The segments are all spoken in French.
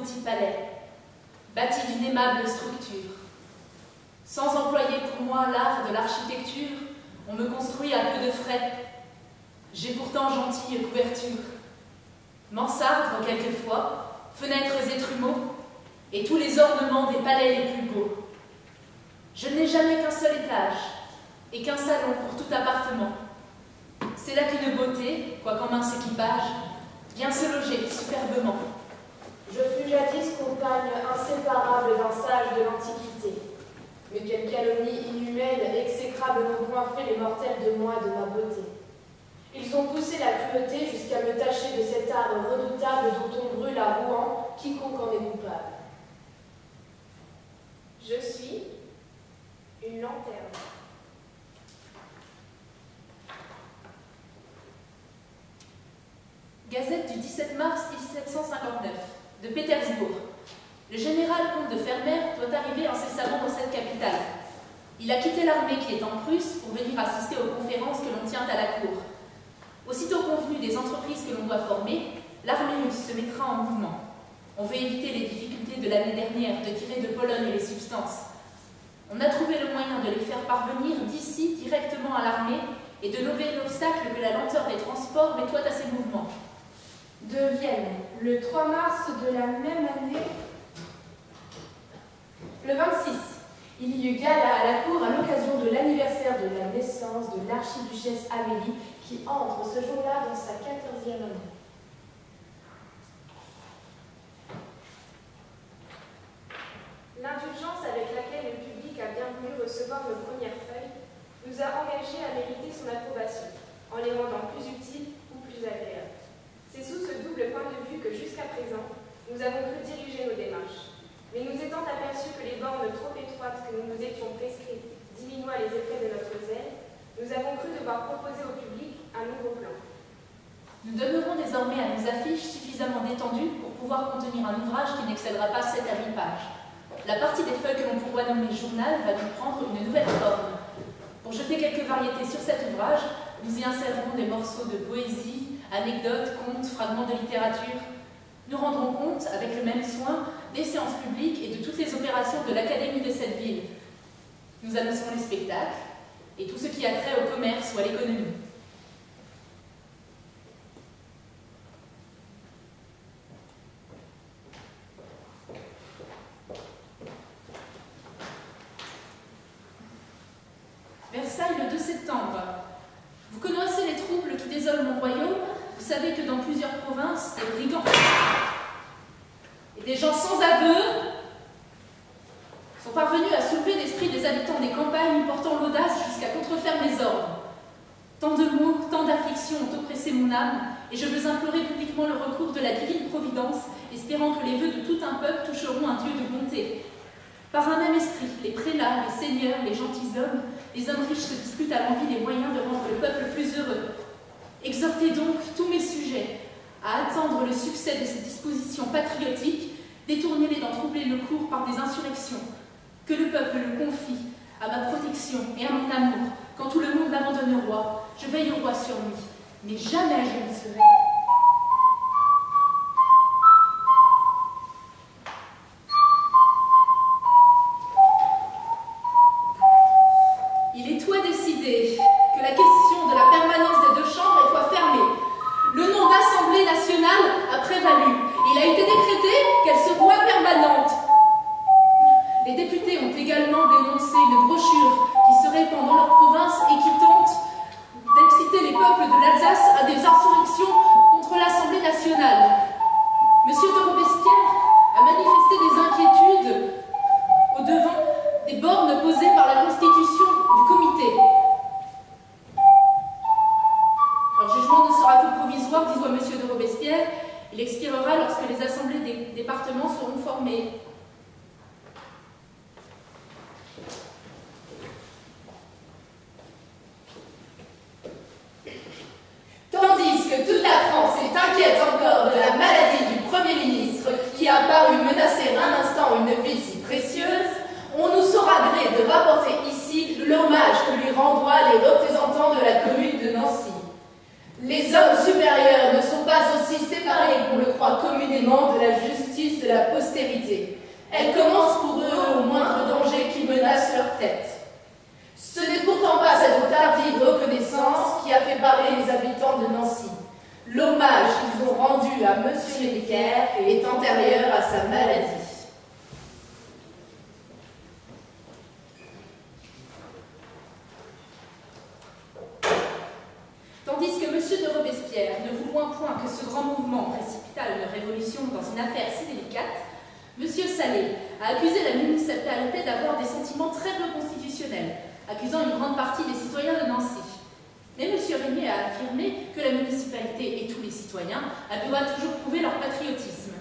petit palais, bâti d'une aimable structure. Sans employer pour moi l'art de l'architecture, on me construit à peu de frais. J'ai pourtant gentille couverture. Mansarde quelquefois, fenêtres et trumeaux, et tous les ornements des palais les plus beaux. Je n'ai jamais qu'un seul étage, et qu'un salon pour tout appartement. C'est là qu'une beauté, quoiqu'en mince équipage, vient se loger superbement. Je fus jadis compagne inséparable d'un sage de l'Antiquité. Mais quelle calomnie inhumaine, exécrable n'ont point fait les mortels de moi, de ma beauté. Ils ont poussé la cruauté jusqu'à me tacher de cet art redoutable dont on brûle à Rouen quiconque en est coupable. Je suis une lanterne. Gazette du 17 mars 1759, de Pétersbourg. Le général comte de Fermer doit arriver incessamment dans cette capitale. Il a quitté l'armée qui est en Prusse pour venir assister aux conférences que l'on tient à la cour. Aussitôt convenu des entreprises que l'on doit former, l'armée russe se mettra en mouvement. On veut éviter les difficultés de l'année dernière de tirer de Pologne les substances. On a trouvé le moyen de les faire parvenir d'ici directement à l'armée et de lever l'obstacle que la lenteur des transports nettoie à ces mouvements. De Vienne, le 3 mars de la même année, le 26, il y eut gala à la cour à l'occasion de l'anniversaire de la naissance de l'archiduchesse Amélie qui entre ce jour-là dans sa 14e année. L'indulgence avec laquelle le public a bien voulu recevoir nos premières feuilles nous a engagés à mériter son approbation, en les rendant plus utiles ou plus agréables. C'est sous ce double point de vue que jusqu'à présent, nous avons cru diriger nos démarches. Mais nous étant aperçus que les bornes trop étroites que nous nous étions prescrites diminuaient les effets de notre zèle, nous avons cru devoir proposer au public un nouveau plan. Nous demeurons désormais à nos affiches suffisamment détendues pour pouvoir contenir un ouvrage qui n'excédera pas 7 à 8 pages. La partie des feuilles que l'on pourra nommer journal va donc prendre une nouvelle forme. Pour jeter quelques variétés sur cet ouvrage, nous y insérerons des morceaux de poésie, anecdotes, contes, fragments de littérature. Nous rendrons compte, avec le même soin, des séances publiques et de toutes les opérations de l'académie de cette ville. Nous annoncerons les spectacles et tout ce qui a trait au commerce ou à l'économie. Versailles, le 2 septembre. Vous connaissez les troubles qui désolent mon royaume. Vous savez que dans plusieurs provinces, des brigands et des gens sans aveu sont parvenus à soulever l'esprit des habitants des campagnes, portant l'audace jusqu'à contrefaire mes ordres. Tant de maux, tant d'afflictions ont oppressé mon âme, et je veux implorer publiquement le recours de la divine providence, espérant que les vœux de tout un peuple toucheront un Dieu de bonté. Par un même esprit, les prélats, les seigneurs, les gentilshommes, les hommes riches se disputent à l'envi les moyens de rendre le peuple plus heureux. Exhortez donc tous mes sujets à attendre le succès de ces dispositions patriotiques, détournez-les d'en troubler le cours par des insurrections. Que le peuple le confie à ma protection et à mon amour. Quand tout le monde abandonne le roi, je veille au roi sur lui, mais jamais je ne serai. Il est toi décidé que la question de la permanence des 2 chambres est toi fermée. Le nom d'Assemblée nationale a prévalu. Il a été décrété qu'elle sera permanente. Les députés ont également dénoncé une brochure qui se répand dans leur province et qui tente d'exciter les peuples de l'Alsace à des insurrections contre l'Assemblée nationale. Monsieur de Robespierre a manifesté des inquiétudes au-devant des bornes posées par la Constitution du comité. Leur jugement ne sera que provisoire, dit Monsieur de Robespierre. Il expirera lorsque les assemblées des départements seront formées. Tandis que toute la France est inquiète encore de la maladie du Premier ministre qui a paru menacer un instant une vie si précieuse, on nous saura gré de rapporter ici l'hommage que lui rendoient les représentants de la commune de Nancy. Les hommes supérieurs ne sont pas aussi séparés qu'on le croit communément de la justice justice de la postérité. Elle commence pour eux au moindre danger qui menace leur tête. Ce n'est pourtant pas cette tardive reconnaissance qui a fait parler les habitants de Nancy. L'hommage qu'ils ont rendu à M. Necker est antérieur à sa maladie. Tandis que M. de Robespierre ne voulant point que ce grand mouvement précipita une révolution dans une affaire si délicate, M. Salé a accusé la municipalité d'avoir des sentiments très peu constitutionnels, accusant une grande partie des citoyens de Nancy. Mais M. Régnier a affirmé que la municipalité et tous les citoyens avaient toujours prouvé leur patriotisme.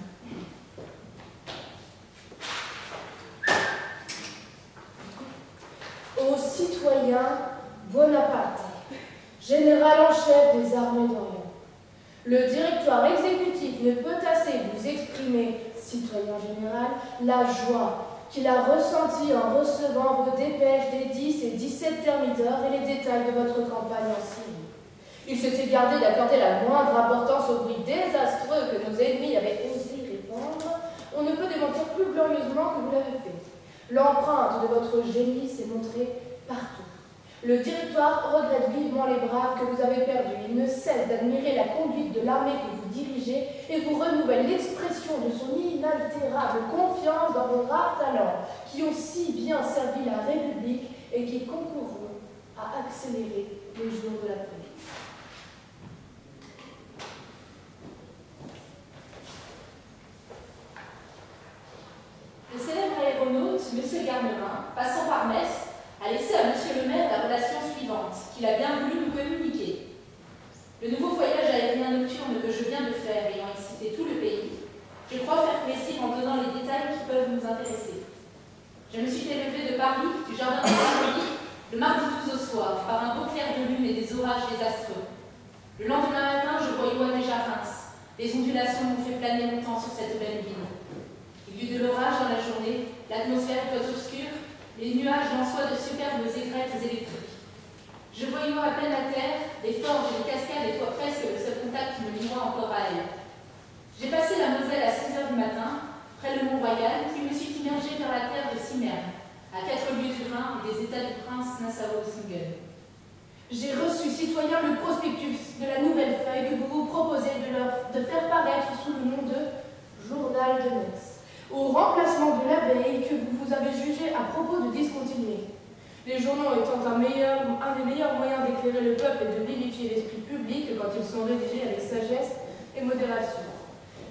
Aux citoyens Bonaparte, général en chef des armées d'Orient, le directoire exécutif ne peut assez vous exprimer, citoyen général, la joie qu'il a ressentie en recevant vos dépêches des 10 et 17 thermidors et les détails de votre campagne en Syrie. Il s'était gardé d'accorder la moindre importance au bruit désastreux que nos ennemis avaient osé répandre. On ne peut démentir plus glorieusement que vous l'avez fait. L'empreinte de votre génie s'est montrée partout. Le directoire regrette vivement les braves que vous avez perdus. Il ne cesse d'admirer la conduite de l'armée que vous dirigez et vous renouvelle l'expression de son inaltérable confiance dans vos rares talents qui ont si bien servi la République et qui concourront à accélérer les jours de la paix. Le célèbre aéronaute, M. Garnerin, passant par Metz, a laissé à M. le maire la relation suivante, qu'il a bien voulu nous communiquer. Le nouveau voyage aérien nocturne que je viens de faire ayant excité tout le pays, je crois faire plaisir en donnant les détails qui peuvent nous intéresser. Je me suis élevée de Paris, du jardin de Saint-Denis, le mardi 12 au soir, par un beau clair de lune et des orages désastreux. Le lendemain matin, je voyais déjà Reims. Les ondulations m'ont fait planer longtemps sur cette belle ville. Il y eut de l'orage dans la journée, l'atmosphère était obscure, les nuages en soie de superbes aigrettes électriques. Je voyais à peine la terre, les forges et les cascades étaient presque le seul contact qui me liait encore à elle. J'ai passé la Moselle à 6 h du matin, près de Mont-Royal, puis me suis immergée vers la terre de Cimerne, à 4 lieues du Rhin et des états du prince Nassau-Usingen. J'ai reçu, citoyen, le prospectus de la nouvelle feuille que vous vous proposez de faire paraître sous le nom de Journal de Metz, au remplacement de l'abeille que vous avez jugé à propos de discontinuer. Les journaux étant un des meilleurs moyens d'éclairer le peuple et de vivifier l'esprit public quand ils sont rédigés avec sagesse et modération.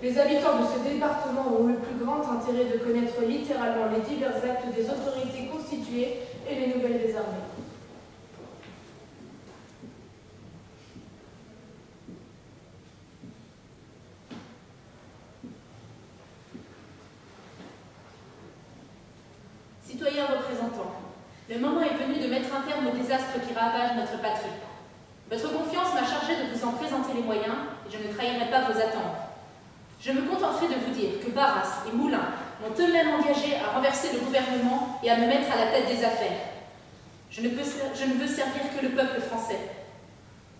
Les habitants de ce département ont le plus grand intérêt de connaître littéralement les divers actes des autorités constituées et les nouvelles des armées. Citoyens représentants, le moment est venu de mettre un terme au désastre qui ravage notre patrie. Votre confiance m'a chargé de vous en présenter les moyens et je ne trahirai pas vos attentes. Je me contenterai de vous dire que Barras et Moulin m'ont eux-mêmes engagé à renverser le gouvernement et à me mettre à la tête des affaires. Je ne veux servir que le peuple français.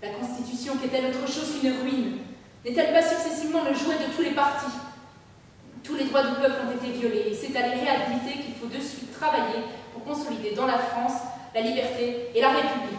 La Constitution qu'est-elle autre chose qu'une ruine? N'est-elle pas successivement le jouet de tous les partis? Tous les droits du peuple ont été violés et c'est à les réhabiliter qu'il faut de suite travailler pour consolider dans la France la liberté et la République.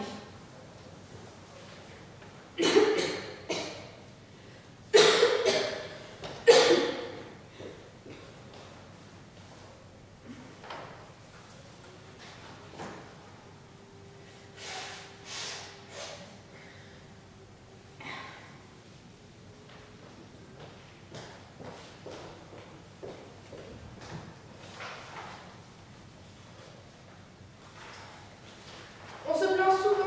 On se plaint souvent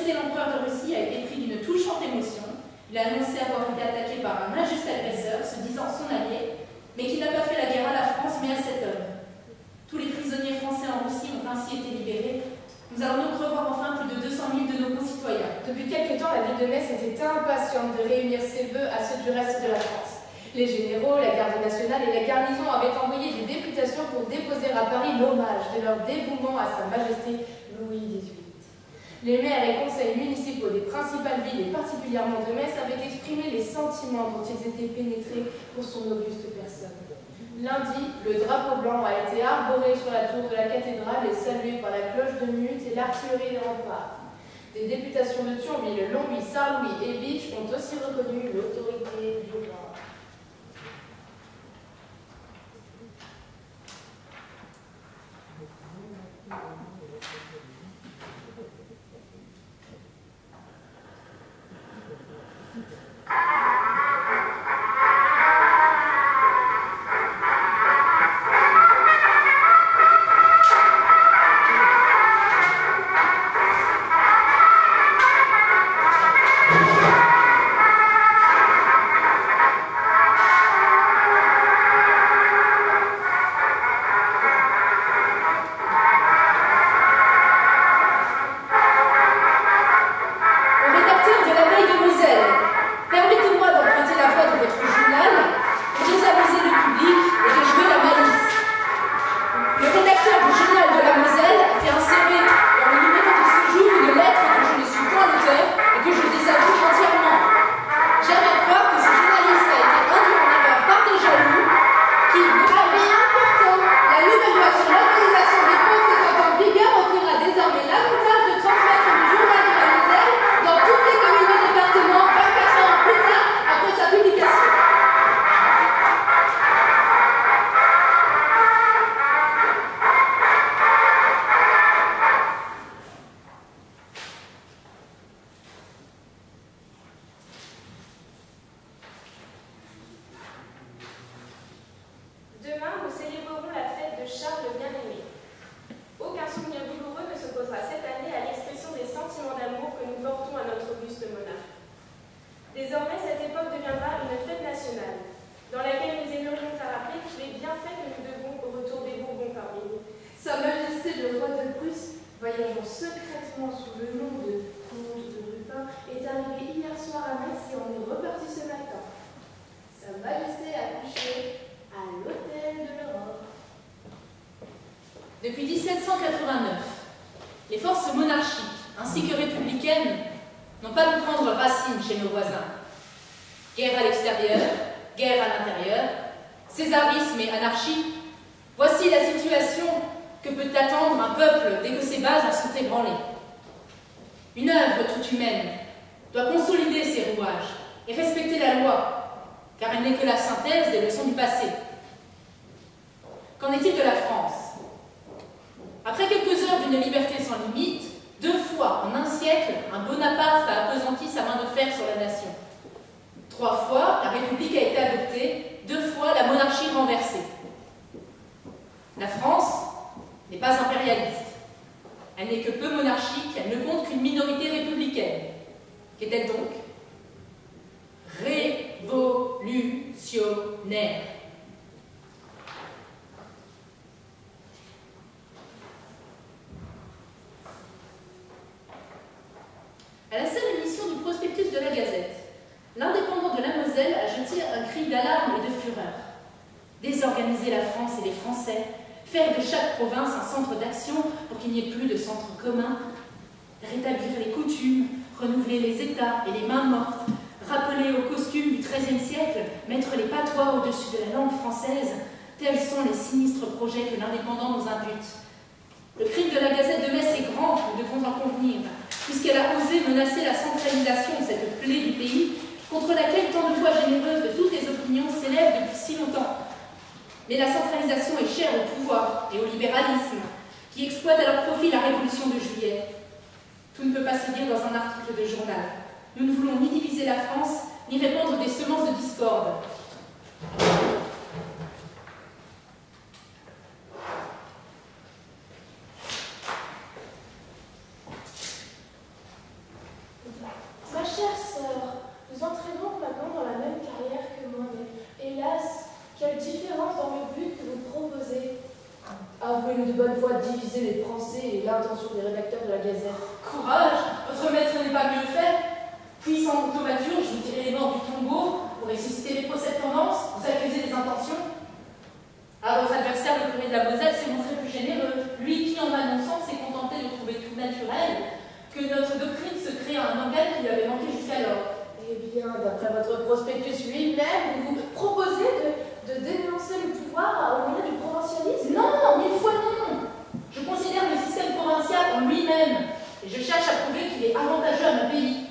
Majesté l'Empereur de Russie a été pris d'une touchante émotion. Il a annoncé avoir été attaqué par un injuste agresseur, se disant son allié, mais qui n'a pas fait la guerre à la France, mais à cet homme. Tous les prisonniers français en Russie ont ainsi été libérés. Nous allons donc revoir enfin plus de 200 000 de nos concitoyens. Depuis quelque temps, la ville de Metz était impatiente de réunir ses vœux à ceux du reste de la France. Les généraux, la garde nationale et la garnison avaient envoyé des députations pour déposer à Paris l'hommage de leur dévouement à Sa Majesté Louis XVIII. Les maires et conseils municipaux des principales villes et particulièrement de Metz avaient exprimé les sentiments dont ils étaient pénétrés pour son auguste personne. Lundi, le drapeau blanc a été arboré sur la tour de la cathédrale et salué par la cloche de Mute et l'artillerie des remparts. Des députations de Thionville, Longwy, Sarrelouis et Bitche ont aussi reconnu l'autorité du roi. Depuis 1789, les forces monarchiques ainsi que républicaines n'ont pas pu prendre racine chez nos voisins. Guerre à l'extérieur, guerre à l'intérieur, césarisme et anarchie, voici la situation que peut attendre un peuple dès que ses bases en sont ébranlées. Une œuvre toute humaine doit consolider ses rouages et respecter la loi, car elle n'est que la synthèse des leçons du passé. Qu'en est-il de la France? Après quelques heures d'une liberté sans limite, 2 fois en un siècle, un Bonaparte a appesanti sa main de fer sur la nation. 3 fois, la République a été adoptée, 2 fois, la monarchie renversée. La France n'est pas impérialiste. Elle n'est que peu monarchique, elle ne compte qu'une minorité républicaine. Qu'est-elle donc? Révolutionnaire. À la seule émission du prospectus de la Gazette, l'indépendant de la Moselle a jeté un cri d'alarme et de fureur. Désorganiser la France et les Français, faire de chaque province un centre d'action pour qu'il n'y ait plus de centre commun, rétablir les coutumes, renouveler les États et les mains mortes, rappeler au costume du XIIIe siècle, mettre les patois au-dessus de la langue française, tels sont les sinistres projets que l'indépendant nous impute. Le crime de la Gazette de Metz est grand, nous devons en convenir, puisqu'elle a osé menacer la centralisation de cette plaie du pays, contre laquelle tant de voix généreuses de toutes les opinions s'élèvent depuis si longtemps. Mais la centralisation est chère au pouvoir et au libéralisme, qui exploitent à leur profit la Révolution de Juillet. Tout ne peut pas se dire dans un article de journal. Nous ne voulons ni diviser la France, ni répandre des semences de discorde. Ma chère sœur, vous entrez donc maintenant dans la même carrière que moi, mais hélas, quelle différence dans le but que vous proposez. Avouez-le de bonne foi, diviser les Français et l'intention des rédacteurs de la Gazette. Courage, votre maître n'est pas mieux fait. Puis sans automature, je vous tirerai les morts du tombeau pour ressusciter les procès de tendance, vous accuser des intentions. Ah, votre adversaire, le curé de la Moselle, s'est montré plus généreux. Lui qui, en m'annonçant, s'est contenté de trouver tout naturel que notre doctrine se crée un organe qui lui avait manqué jusqu'alors. Eh bien, d'après votre prospectus lui-même, vous proposez de dénoncer le pouvoir au moyen du provincialisme? Non, 1000 fois non. Je considère le système provincial en lui-même et je cherche à prouver qu'il est avantageux à mon pays.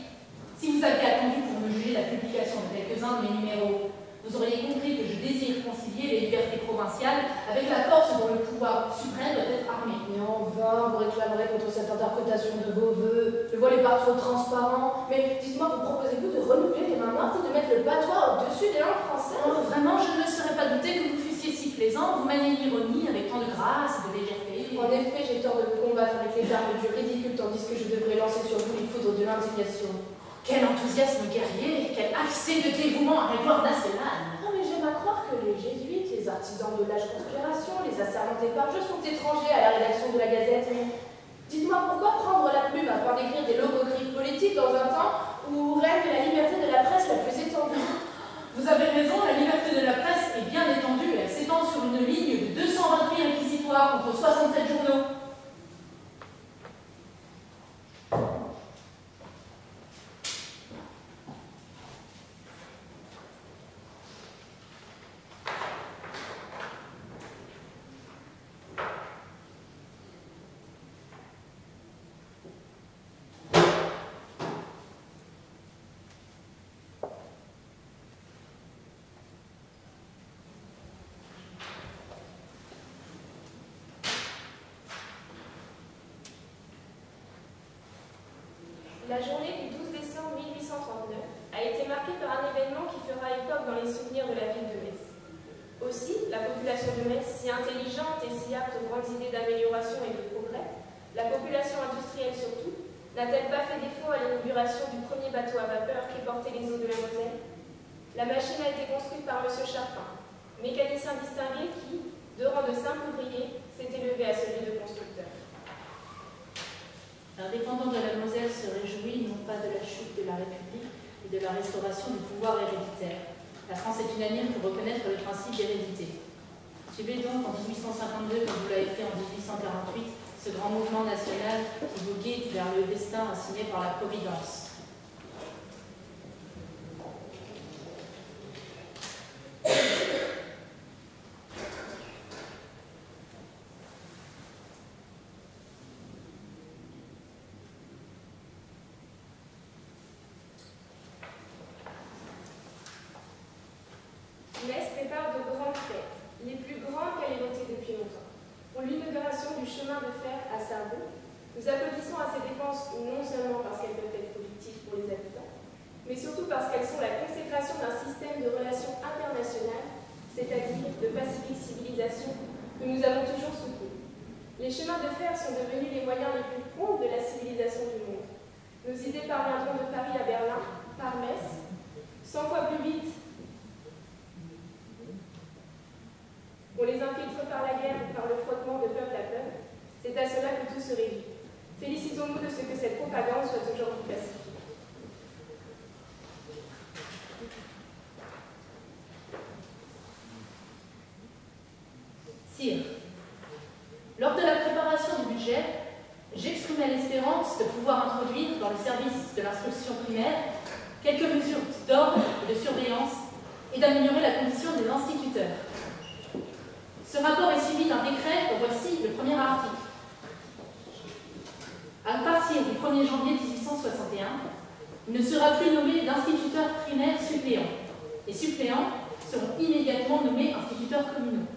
Si vous aviez attendu pour me juger la publication de quelques-uns de mes numéros, vous auriez compris que je désire concilier les libertés provinciales avec la force dont le pouvoir suprême doit être armé. Mais en vain, vous réclamerez contre cette interprétation de vos voeux. Le voile est pas trop transparent. Mais dites-moi, vous proposez-vous de renouveler les mains mortes et de mettre le patois au-dessus des langues françaises? Oh, vraiment, je ne me serais pas douté que vous fussiez si plaisant. Vous maniez l'ironie avec tant de grâce et de légèreté. En effet, j'ai tort de vous combattre avec les armes du ridicule, tandis que je devrais lancer sur vous les foudres de l'indignation. Quel enthousiasme guerrier, quel accès de dévouement à la gloire nationale. Ah, mais j'aime à croire que les jésuites, les artisans de l'âge conspiration, les assermentés par jeu sont étrangers à la rédaction de la Gazette. Mais dites-moi, pourquoi prendre la plume afin d'écrire des logogriffes politiques dans un temps où règne la liberté de la presse la plus étendue? Vous avez raison, la liberté de la presse est bien étendue. Elle s'étend sur une ligne de 228 réquisitoires contre 67 journaux. La journée du 12 décembre 1839 a été marquée par un événement qui fera époque dans les souvenirs de la ville de Metz. Aussi, la population de Metz, si intelligente et si apte aux grandes idées d'amélioration et de progrès, la population industrielle surtout, n'a-t-elle pas fait défaut à l'inauguration du premier bateau à vapeur qui portait les eaux de la Moselle? La machine a été construite par M. Charpin, mécanicien distingué qui, de rang de simple ouvrier, s'est élevé à celui de constructeur. L'indépendant de la Moselle se réjouit non pas de la chute de la République, mais de la restauration du pouvoir héréditaire. La France est unanime pour reconnaître le principe d'hérédité. Suivez donc en 1852, comme vous l'avez fait en 1848, ce grand mouvement national qui vous guide vers le destin assigné par la Providence. Metz prépare de grandes fêtes, les plus grandes qu'elle ait notées depuis longtemps. Pour l'inauguration du chemin de fer à Sarrebruck, nous applaudissons à ces dépenses non seulement parce qu'elles peuvent être productives pour les habitants, mais surtout parce qu'elles sont la consécration d'un système de relations internationales, c'est-à-dire de pacifique civilisation, que nous avons toujours soutenu. Les chemins de fer sont devenus les moyens les plus prompts de la civilisation du monde. Nos idées parviendront de Paris à Berlin, par Metz, 100 fois plus vite. On les infiltre par la guerre ou par le frottement de peuple à peuple. C'est à cela que tout se réduit. Félicitons-nous de ce que cette propagande soit aujourd'hui pacifique. Sire, lors de la préparation du budget, j'exprimais l'espérance de pouvoir introduire dans le service de l'instruction primaire quelques mesures d'ordre et de surveillance et d'améliorer la condition des instituteurs. Ce rapport est suivi d'un décret dont voici le premier article. À partir du 1er janvier 1861, il ne sera plus nommé d'instituteurs primaires suppléants. Les suppléants seront immédiatement nommés instituteurs communaux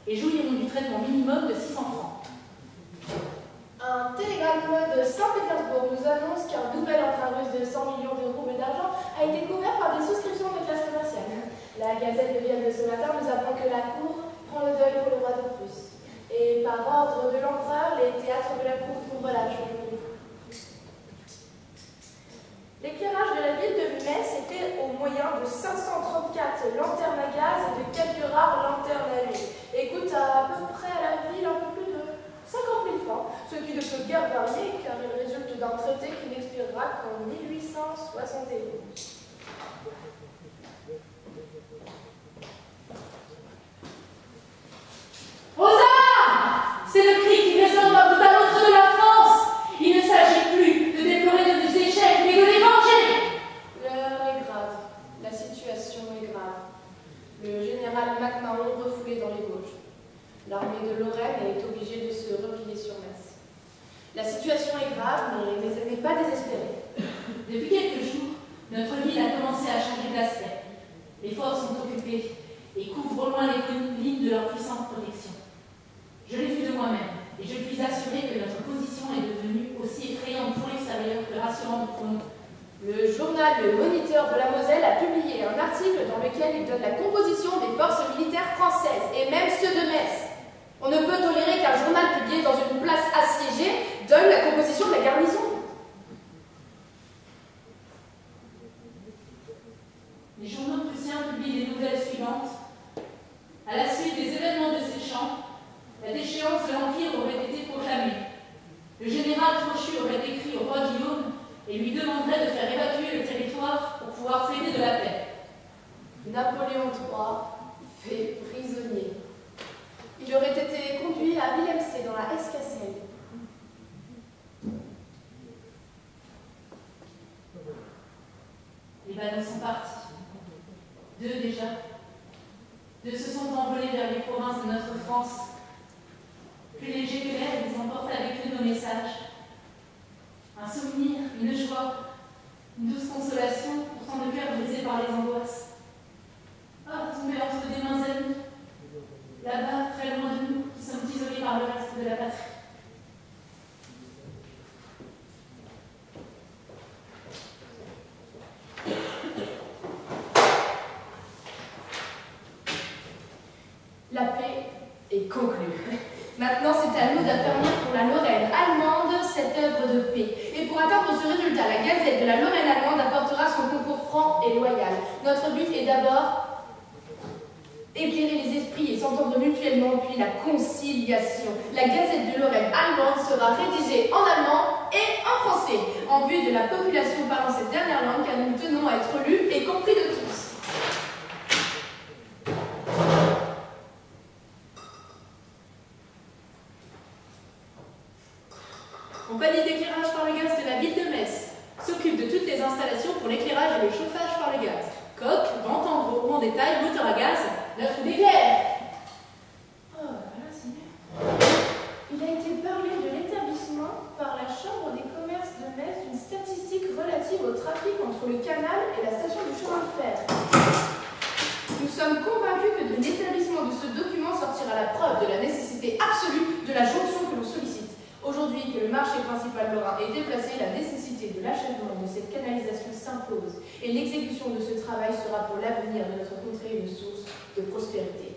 et jouiront du traitement minimum de 600 francs. Un télégramme de Saint-Pétersbourg nous annonce qu'un nouvel emprunt russe de 100 millions de roubles d'argent a été couvert par des souscriptions de classe commerciale. La Gazette de Vienne de ce matin nous apprend que la Cour prend le deuil pour le roi de Prusse. Et par ordre de l'empereur, les théâtres de la Cour font relâche aujourd'hui. L'éclairage de la ville de Metz était au moyen de 534 lanternes à gaz et de quelques rares lanternes à huile, et coûte à peu près à la ville un peu plus de 50 000 francs, ce qui ne peut guère varier car il résulte d'un traité qui n'expirera qu'en 1871. Aux armes! C'est le cri qui résonne d'un bout à l'autre de la France. Il ne s'agit plus de déplorer de nos échecs, mais de les venger. L'heure est grave, la situation est grave. Le général MacMahon refoulé dans les Vosges. L'armée de Lorraine est obligée de se replier sur Metz. La situation est grave, mais elle n'est pas désespérée. Depuis quelques jours, notre ville a commencé à changer d'aspect. Les forts sont occupés et couvrent au loin les lignes de leur puissante protection. Je l'ai vu de moi-même, et je puis assurer que notre position est devenue aussi effrayante pour l'extérieur que rassurante pour nous. Le journal Le Moniteur de la Moselle a publié un article dans lequel il donne la composition des forces militaires françaises, et même ceux de Metz. On ne peut tolérer qu'un journal publié dans une place assiégée donne la composition de la garnison. Les journaux prussiens publient les nouvelles suivantes. À la suite des événements de ces champs, la déchéance de l'Empire aurait été proclamée. Le général Trochu aurait écrit au roi Guillaume et lui demanderait de faire évacuer le territoire pour pouvoir traiter de la paix. Napoléon III fait prisonnier. Il aurait été conduit à Willemstad dans la Hesse-Cassel. Les ballons sont partis. 2 déjà. 2 se sont envolés vers les provinces de notre France. Plus légers que l'air, ils emportent avec eux nos messages. Un souvenir, une joie, une douce consolation, pourtant le cœur brisé par les angoisses. Ah, tombé entre des mains amies. Là-bas, très loin de nous, qui sommes isolés par le reste de la patrie. La paix est conclue. Maintenant, c'est à nous d'affermir pour la Lorraine allemande cette œuvre de paix. Et pour atteindre ce résultat, la Gazette de la Lorraine allemande apportera son concours franc et loyal. Notre but est d'abord éclairer les esprits et s'entendre mutuellement, puis la conciliation. La Gazette de Lorraine allemande sera rédigée en allemand et en français, en vue de la population parlant cette dernière langue, car nous tenons à être lus et compris de tous. Compagnie d'éclairage par le gaz de la ville de Metz s'occupe de toutes les installations pour l'éclairage et le chauffage par le gaz. Coque, vente en gros ou en détail, moteur à gaz, neuf ou d'éclair. Oh, voilà, c'est mieux. Il a été parlé de l'établissement par la Chambre des commerces de Metz d'une statistique relative au trafic entre le canal et la station du chemin de fer. Nous sommes convaincus que de l'établissement de ce document sortira la preuve de la nécessité absolue de la jonction que l'on sollicite. Aujourd'hui que le marché principal lorrain est déplacé, la nécessité de l'achèvement de cette canalisation s'impose et l'exécution de ce travail sera pour l'avenir de notre contrée une source de prospérité.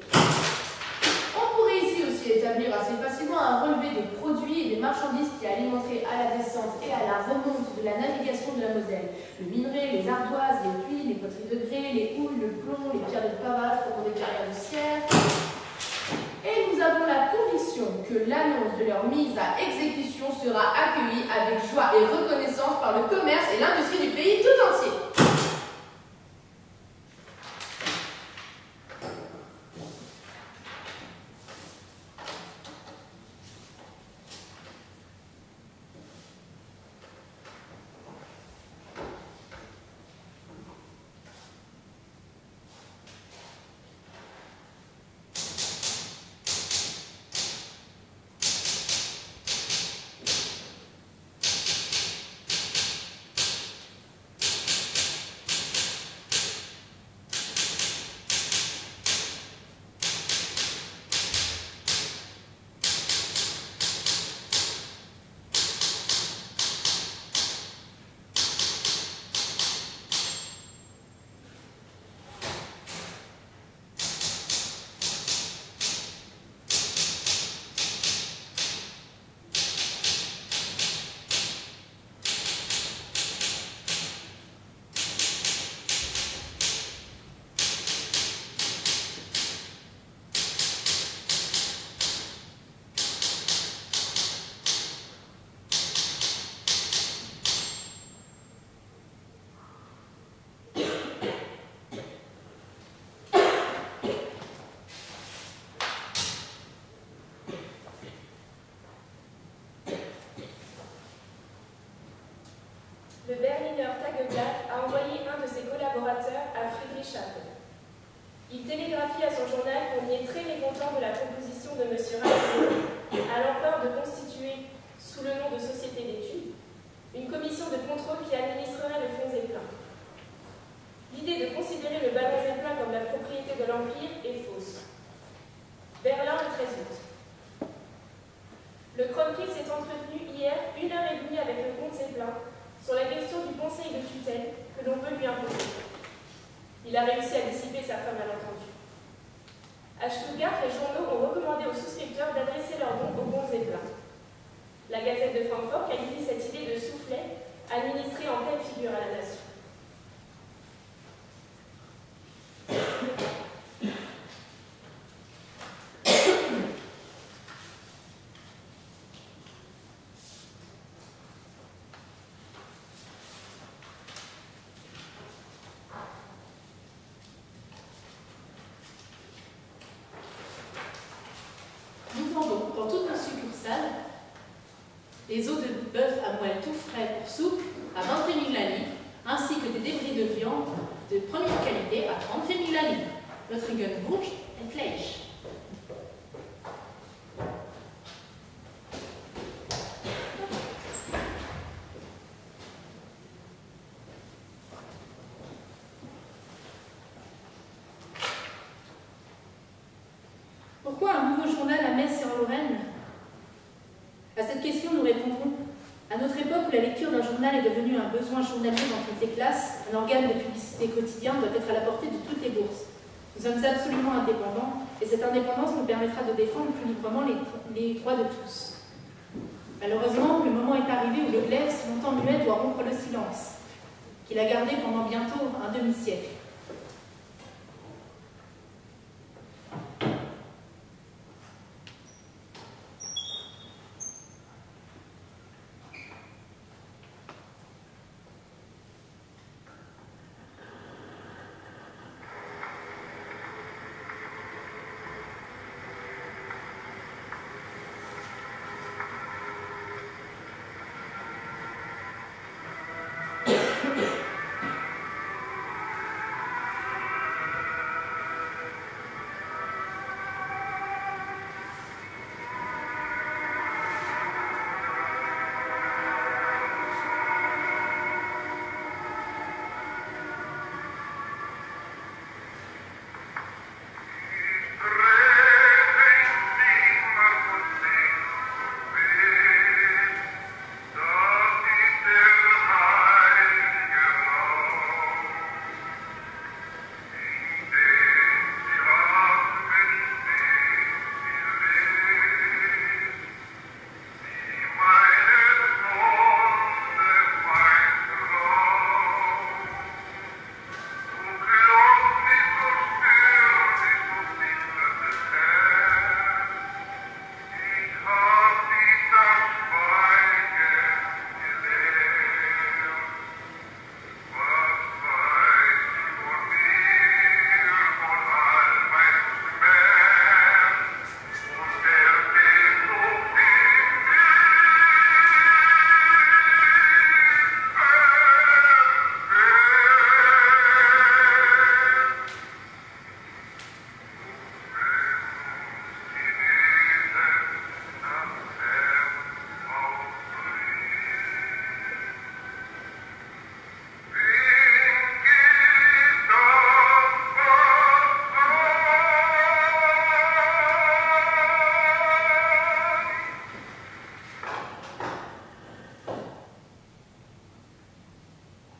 On pourrait ici aussi établir assez facilement un relevé des produits et des marchandises qui alimenteraient à la descente et à la remonte de la navigation de la Moselle. Le minerai, les ardoises, les tuiles, les poteries de grès, les houilles, le plomb, les pierres de pavage pour des carrières de cierre. Et nous avons la conviction que l'annonce de leur mise à exécution sera accueillie avec joie et reconnaissance par le commerce et l'industrie du pays tout entier. Le Berliner Tageblatt a envoyé un de ses collaborateurs à Friedrich Schaffel. Il télégraphie à son journal qu'on y est très mécontent de la proposition de M. Reich à l'empereur de constituer, sous le nom de société d'études, une commission de contrôle qui administrerait le fonds Zeppelin. L'idée de considérer le ballon Zeppelin comme la propriété de l'Empire est fausse. Berlin, le 13 août. Le Kronprinz s'est entretenu hier 1h30 avec le comte Zeppelin sur la question du conseil de tutelle que l'on veut lui imposer. Il a réussi à dissiper certains malentendus. À Stuttgart, les journaux ont recommandé aux souscripteurs d'adresser leurs dons au comte Zeppelin. La Gazette de Francfort qualifie cette idée de soufflet administré en pleine figure à la nation. Dans toutes nos succursales, des os de bœuf à moelle tout frais pour soupe à 28 000 la livre, ainsi que des débris de viande de première qualité à 38 000 la livre. Notre Rügenburg et Fleisch. Pourquoi un nouveau journal à Metz et en Lorraine? À cette question, nous répondrons. À notre époque où la lecture d'un journal est devenue un besoin journalier dans toutes les classes, un organe de publicité quotidien doit être à la portée de toutes les bourses. Nous sommes absolument indépendants et cette indépendance nous permettra de défendre plus librement les droits de tous. Malheureusement, le moment est arrivé où le glaive, si longtemps muet, doit rompre le silence, qu'il a gardé pendant bientôt un demi-siècle.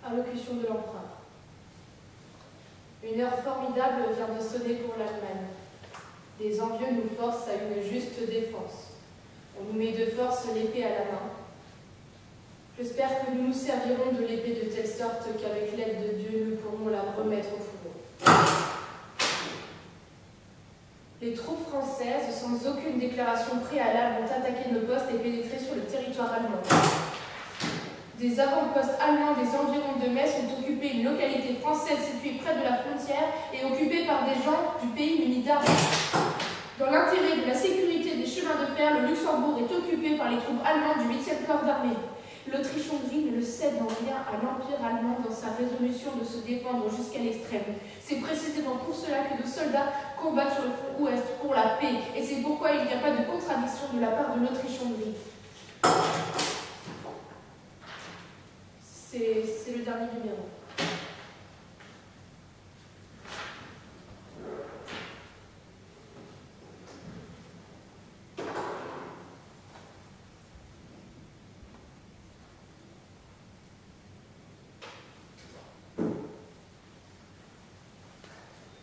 Allocution de l'empereur. Une heure formidable vient de sonner pour l'Allemagne. Des envieux nous forcent à une juste défense. On nous met de force l'épée à la main. J'espère que nous nous servirons de l'épée de telle sorte qu'avec l'aide de Dieu, nous pourrons la remettre au fourreau. Les troupes françaises, sans aucune déclaration préalable, ont attaqué nos postes et pénétré sur le territoire allemand. Des avant-postes allemands des environs de Metz ont occupé une localité française située près de la frontière et occupée par des gens du pays munis d'armes. Dans l'intérêt de la sécurité des chemins de fer, le Luxembourg est occupé par les troupes allemandes du 8e corps d'armée. L'Autriche-Hongrie ne le cède en rien à l'Empire allemand dans sa résolution de se défendre jusqu'à l'extrême. C'est précisément pour cela que nos soldats combattent sur le front ouest pour la paix, et c'est pourquoi il n'y a pas de contradiction de la part de l'Autriche-Hongrie. C'est le dernier numéro.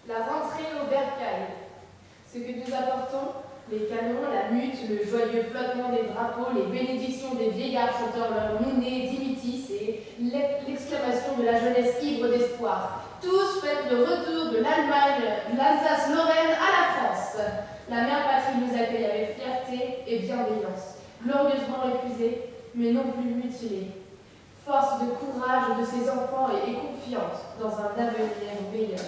La rentrée au bercail. Ce que nous apportons, les canons, la lutte, le joyeux flottement des drapeaux, les bénédictions des vieillards chantant leur Mounet, Dimitis et l'exclamation de la jeunesse ivre d'espoir. Tous fêtent le retour de l'Allemagne, de l'Alsace-Lorraine à la France. La mère patrie nous accueille avec fierté et bienveillance, glorieusement épuisée, mais non plus mutilée. Force de courage de ses enfants et confiante dans un avenir meilleur.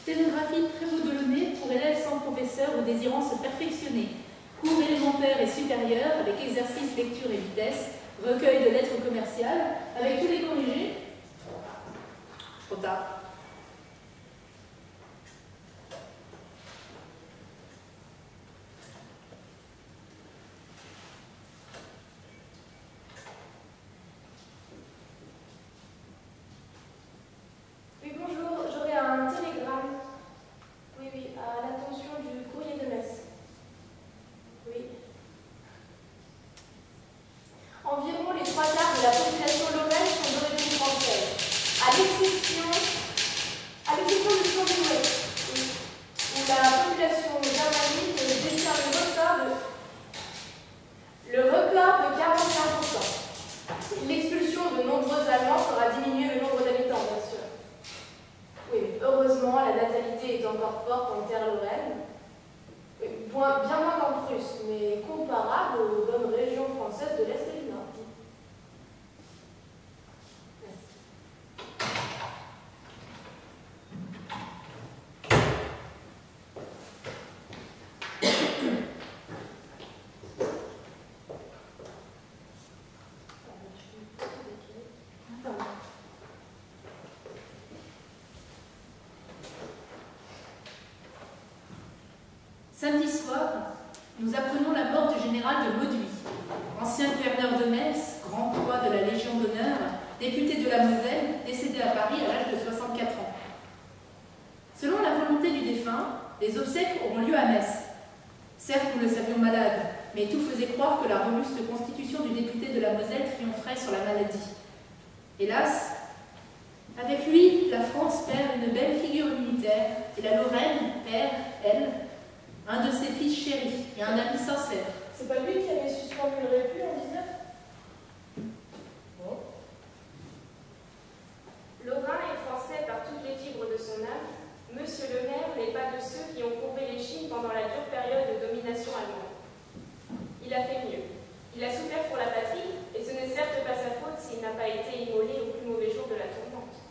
Sténographie Prévost-Delaunay pour élèves sans professeur ou désirant se perfectionner. Cours élémentaire et supérieur avec exercice, lecture et vitesse. Recueil de lettres commerciales avec tous les corrigés. Trop tard. Oui, bonjour, j'aurais un télégramme. Oui, à l'attention du courrier de Metz. Oui. Environ les 3/4 de la population lorraine sont d'origine française, à l'exception Samedi soir, nous apprenons la mort du général de Mauduit, ancien gouverneur de Metz, grand croix de la Légion d'honneur, député de la Moselle, décédé à Paris à l'âge de 64 ans. Selon la volonté du défunt, les obsèques auront lieu à Metz. Certes, nous le savions malade, mais tout faisait croire que la robuste constitution du député de la Moselle triompherait sur la maladie. Hélas, avec lui, la France perd une belle figure militaire et la Lorraine perd, elle, un de ses fils chéris et un ami sincère. C'est pas lui qui avait suspendu le réput en 19? Bon. Lorrain et français par toutes les fibres de son âme, Monsieur le maire n'est pas de ceux qui ont courbé les chines pendant la dure période de domination allemande. Il a fait mieux. Il a souffert pour la patrie, et ce n'est certes pas sa faute s'il n'a pas été immolé au plus mauvais jour de la tourmente.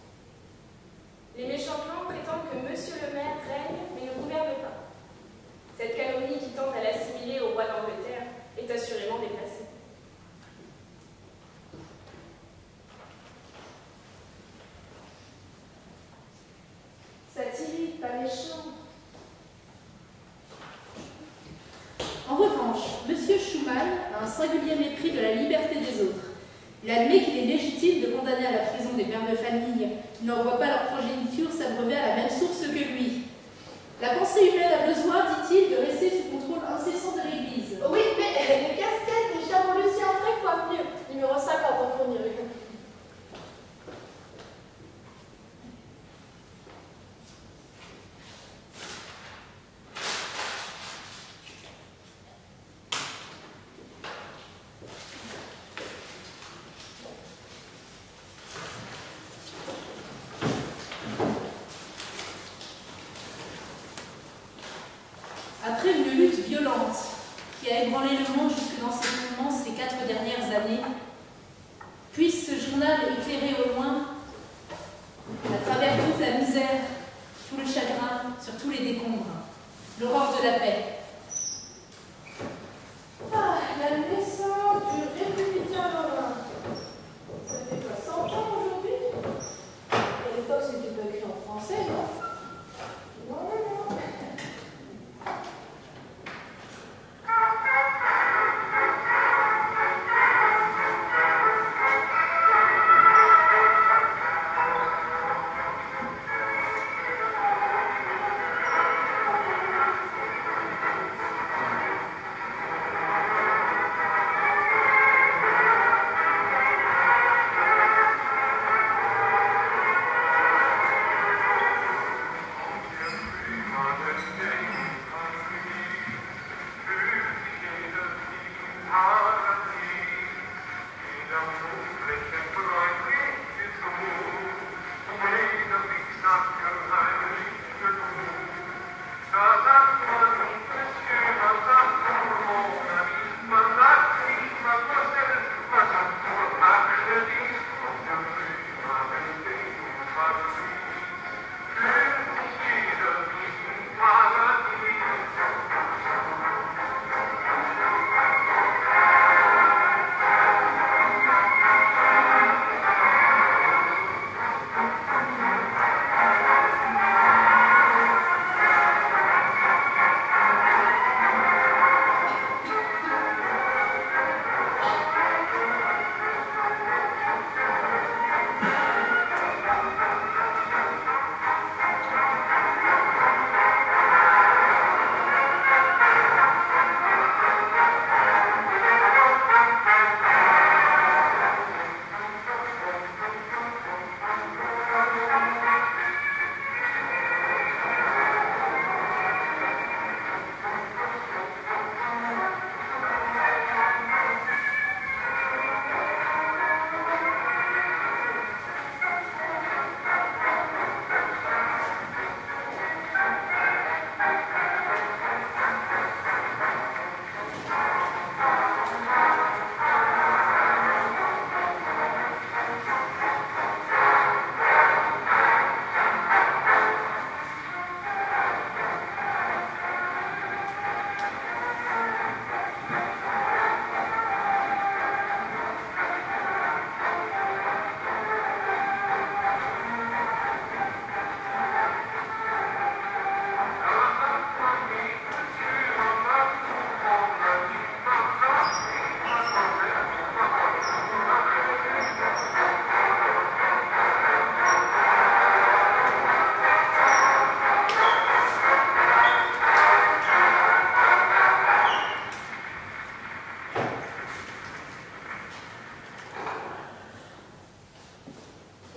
Les méchants clans prétendent que Monsieur le maire règne, mais ne gouverne pas. Cette calomnie qui tente à l'assimiler au roi d'Angleterre est assurément déplacée. Satirique, pas méchant. En revanche, M. Schumann a un singulier mépris de la liberté des autres. Il admet qu'il est légitime de condamner à la prison des pères de famille qui n'envoient pas leur progéniture s'abreuver à la même source que lui. La pensée humaine a besoin, dit-il, de rester sous contrôle incessant de l'Église. Oui, mais les casquettes des chameaux Lucien Frey coiffent mieux. Numéro 50 en fournirait. Après une lutte violente qui a ébranlé le monde jusque dans ses mouvements ces 4 dernières années, puisse ce journal éclairer au loin, à travers toute la misère, tout le chagrin, sur tous les décombres, l'aurore de la paix. Ah, la naissance du républicain Lorrain. Ça fait quoi, 100 ans aujourd'hui? À l'époque, c'était pas écrit en français, non? Non, non, non.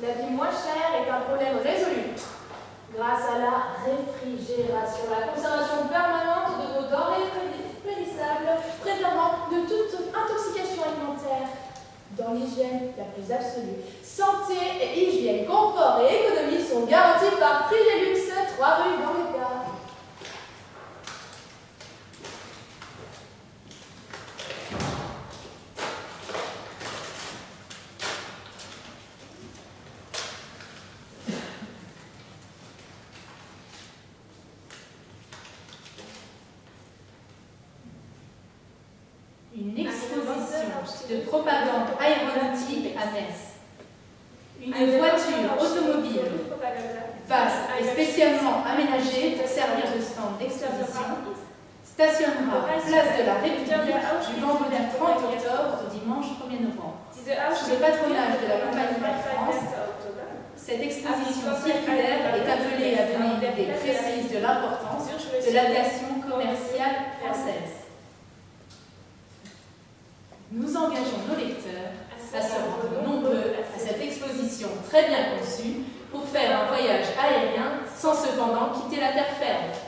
La vie moins chère est un problème résolu. Grâce à la réfrigération, la conservation permanente de vos denrées périssables, préservant de toute intoxication alimentaire, dans l'hygiène la plus absolue. Santé et hygiène, confort et économie sont garantis par Frigélux, 3 rue dans le Gard. Une exposition de propagande aéronautique à Metz. Une voiture automobile vaste et spécialement aménagée pour servir de stand d'exposition stationnera place de la République du vendredi 30 octobre au dimanche 1er novembre. Sous le patronage de la compagnie Air France, cette exposition circulaire est appelée à donner une idée précise de l'importance de l'aviation commerciale française. Nous engageons nos lecteurs à se rendre nombreux à cette exposition très bien conçue pour faire un voyage aérien sans cependant quitter la terre ferme.